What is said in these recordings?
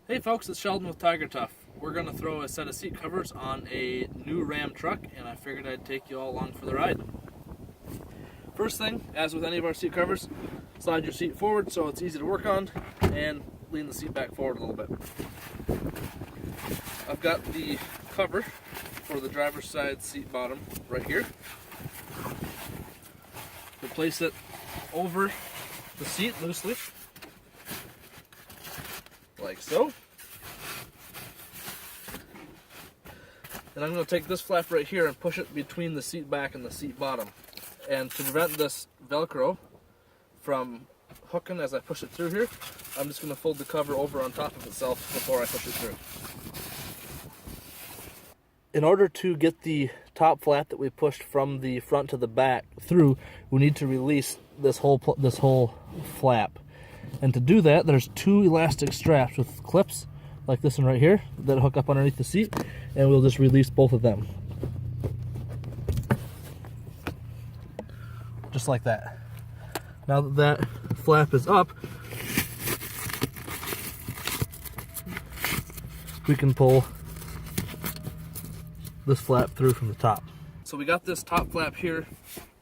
Hey folks, it's Sheldon with TigerTough. We're going to throw a set of seat covers on a new Ram truck, and I figured I'd take you all along for the ride. First thing, as with any of our seat covers, slide your seat forward so it's easy to work on, and lean the seat back forward a little bit. I've got the cover for the driver's side seat bottom right here. We'll place it over the seat loosely, like so. And I'm going to take this flap right here and push it between the seat back and the seat bottom. And to prevent this Velcro from hooking as I push it through here, I'm just going to fold the cover over on top of itself before I push it through. In order to get the top flap that we pushed from the front to the back through, we need to release this whole flap. And to do that, there's two elastic straps with clips, like this one right here, that hook up underneath the seat, and we'll just release both of them. Just like that. Now that that flap is up, we can pull this flap through from the top. So we got this top flap here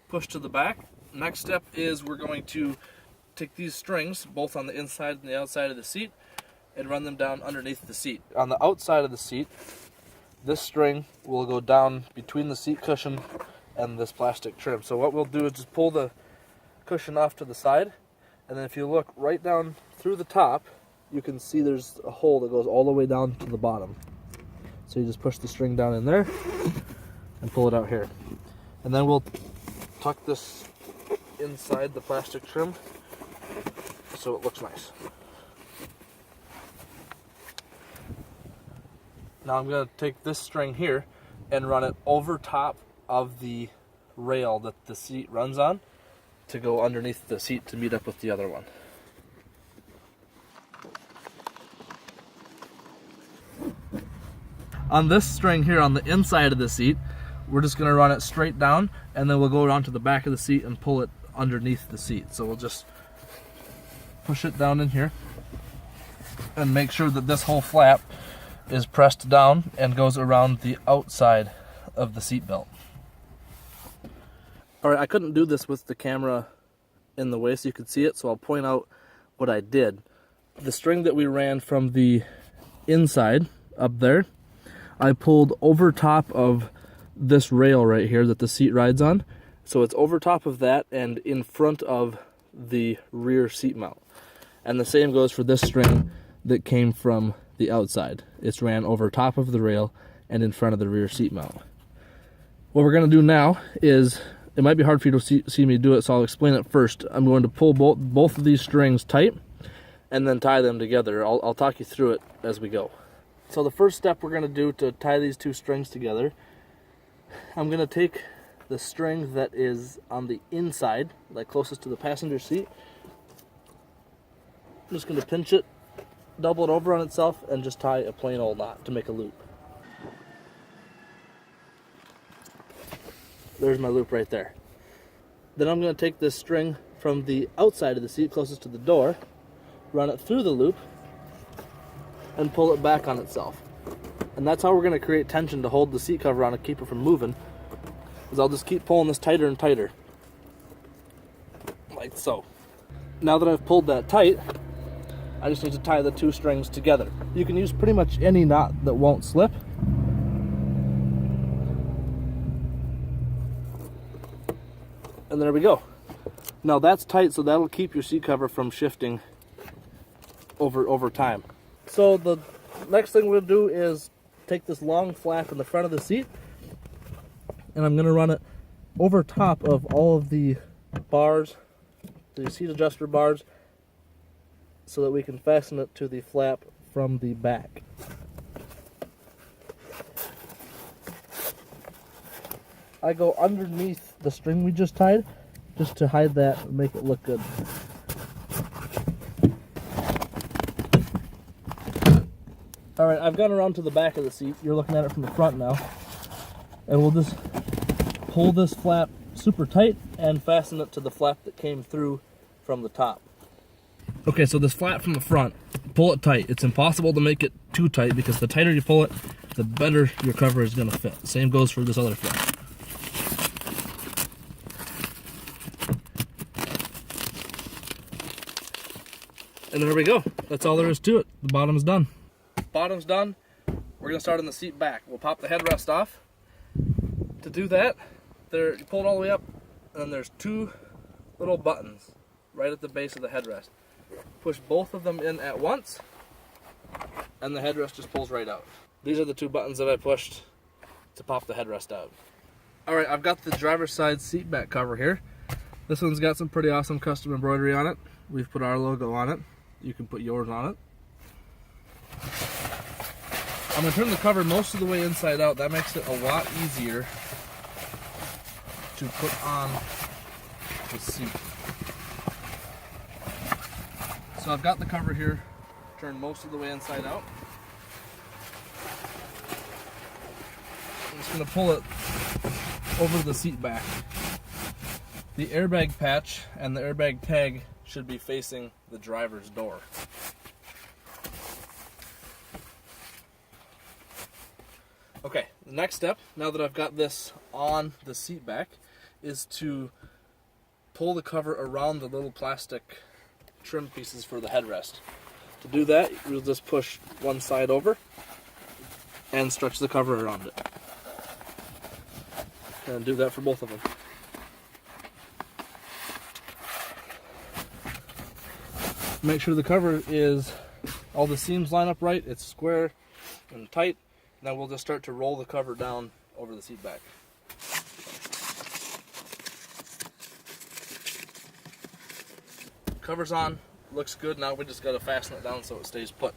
pushed to the back. Next step is we're going to take these strings, both on the inside and the outside of the seat, and run them down underneath the seat. On the outside of the seat, this string will go down between the seat cushion and this plastic trim. So what we'll do is just pull the cushion off to the side, and then if you look right down through the top, you can see there's a hole that goes all the way down to the bottom. So you just push the string down in there and pull it out here. And then we'll tuck this inside the plastic trim so it looks nice. Now I'm going to take this string here and run it over top of the rail that the seat runs on to go underneath the seat to meet up with the other one. On this string here on the inside of the seat, we're just going to run it straight down, and then we'll go around to the back of the seat and pull it underneath the seat. So we'll just push it down in here and make sure that this whole flap is pressed down and goes around the outside of the seat belt. Alright, I couldn't do this with the camera in the way so you could see it, so I'll point out what I did. The string that we ran from the inside up there, I pulled over top of this rail right here that the seat rides on. So it's over top of that and in front of the rear seat mount. And the same goes for this string that came from the outside. It's ran over top of the rail and in front of the rear seat mount. What we're going to do now is, it might be hard for you to see me do it, so I'll explain it first. I'm going to pull both of these strings tight and then tie them together. I'll talk you through it as we go. So the first step we're going to do to tie these two strings together, I'm going to take the string that is on the inside, like closest to the passenger seat. I'm just going to pinch it, double it over on itself, and just tie a plain old knot to make a loop. There's my loop right there. Then I'm going to take this string from the outside of the seat closest to the door, run it through the loop, and pull it back on itself. And that's how we're going to create tension to hold the seat cover on and keep it from moving, is I'll just keep pulling this tighter and tighter, like so. Now that I've pulled that tight, I just need to tie the two strings together. You can use pretty much any knot that won't slip. And there we go. Now that's tight, so that'll keep your seat cover from shifting over time. So the next thing we'll do is take this long flap in the front of the seat, and I'm going to run it over top of all of the bars, the seat adjuster bars, so that we can fasten it to the flap from the back. I go underneath the string we just tied, just to hide that and make it look good. Alright, I've gone around to the back of the seat. You're looking at it from the front now. And we'll just pull this flap super tight and fasten it to the flap that came through from the top. Okay, so this flap from the front pull it tight. It's impossible to make it too tight because the tighter you pull it, the better your cover is going to fit. Same goes for this other flap. And there we go. That's all there is to it. The bottom's done. Bottom's done. We're going to start on the seat back. We'll pop the headrest off. To do that, you pull it all the way up, and then there's two little buttons right at the base of the headrest. Push both of them in at once, and the headrest just pulls right out. These are the two buttons that I pushed to pop the headrest out. Alright, I've got the driver's side seat back cover here. This one's got some pretty awesome custom embroidery on it. We've put our logo on it. You can put yours on it. I'm going to turn the cover most of the way inside out. That makes it a lot easier to put on the seat. So I've got the cover here turned most of the way inside out. I'm just going to pull it over the seat back. The airbag patch and the airbag tag should be facing the driver's door. Okay, the next step, now that I've got this on the seat back, is to pull the cover around the little plastic trim pieces for the headrest. To do that, you'll just push one side over and stretch the cover around it. And do that for both of them. Make sure the cover is, all the seams line up right, it's square and tight. Now we'll just start to roll the cover down over the seat back. Cover's on, looks good. Now we just got to fasten it down so it stays put.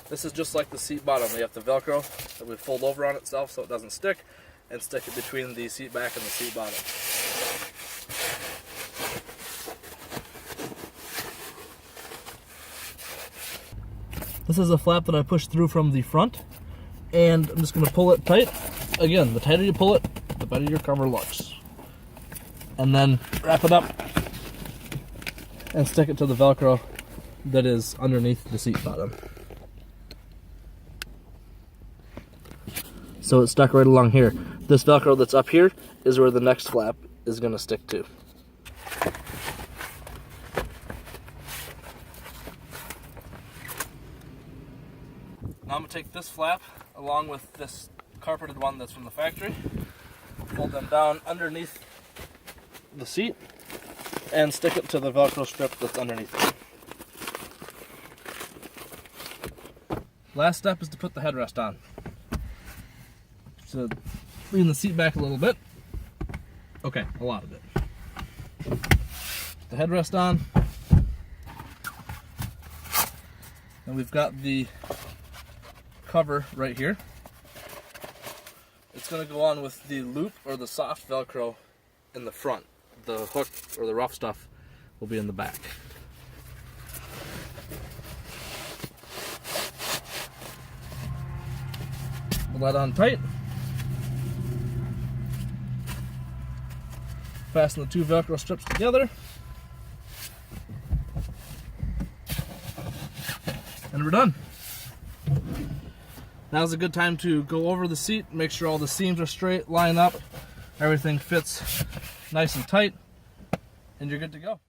This is just like the seat bottom. We have the Velcro that we fold over on itself so it doesn't stick, and stick it between the seat back and the seat bottom. This is a flap that I pushed through from the front, and I'm just going to pull it tight. Again, the tighter you pull it, the better your cover looks. And then wrap it up and stick it to the Velcro that is underneath the seat bottom. So it's stuck right along here. This Velcro that's up here is where the next flap is going to stick to. Now I'm going to take this flap along with this carpeted one that's from the factory, fold them down underneath the seat, and stick it to the Velcro strip that's underneath it. Last step is to put the headrest on. So lean the seat back a little bit. Okay, a lot of it. Put the headrest on. And we've got the cover right here. It's going to go on with the loop or the soft Velcro in the front. The hook or the rough stuff will be in the back. Pull that on tight. Fasten the two Velcro strips together. And we're done. Now's a good time to go over the seat, make sure all the seams are straight, line up, everything fits nice and tight, and you're good to go.